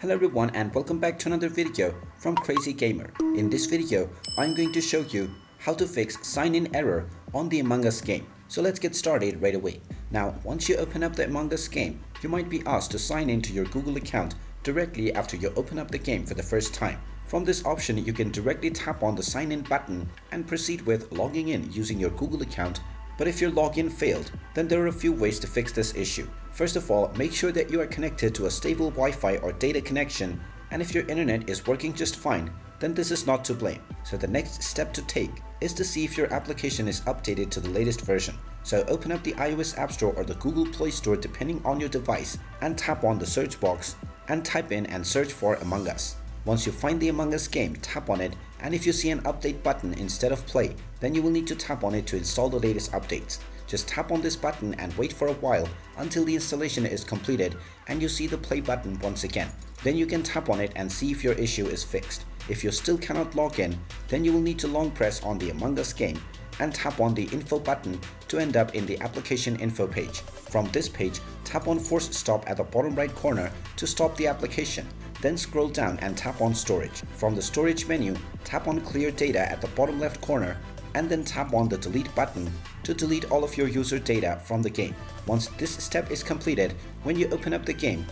Hello everyone and welcome back to another video from Crazy Gamer. In this video, I'm going to show you how to fix sign-in error on the Among Us game. So let's get started right away. Now, once you open up the Among Us game, you might be asked to sign in to your Google account directly after you open up the game for the first time. From this option, you can directly tap on the sign in button and proceed with logging in using your Google account. But if your login failed, then there are a few ways to fix this issue. First of all, make sure that you are connected to a stable Wi-Fi or data connection, and if your internet is working just fine, then this is not to blame. So the next step to take is to see if your application is updated to the latest version. So open up the iOS App Store or the Google Play Store depending on your device and tap on the search box and type in and search for Among Us. Once you find the Among Us game, tap on it, and if you see an update button instead of play, then you will need to tap on it to install the latest updates. Just tap on this button and wait for a while until the installation is completed and you see the play button once again. Then you can tap on it and see if your issue is fixed. If you still cannot log in, then you will need to long press on the Among Us game and tap on the info button to end up in the application info page. From this page, tap on force stop at the bottom right corner to stop the application. Then scroll down and tap on storage. From the storage menu, tap on clear data at the bottom left corner and then tap on the delete button to delete all of your user data from the game. Once this step is completed, when you open up the game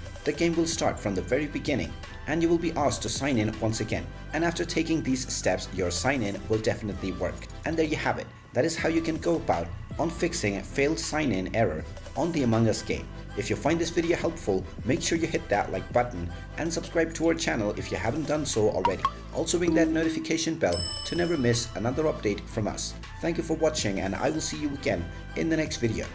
will start from the very beginning and you will be asked to sign in once again. And after taking these steps, your sign-in will definitely work. And there you have it. That is how you can go about on fixing a failed sign-in error on the Among Us game. If you find this video helpful, make sure you hit that like button and subscribe to our channel if you haven't done so already. Also ring that notification bell to never miss another update from us. Thank you for watching and I will see you again in the next video.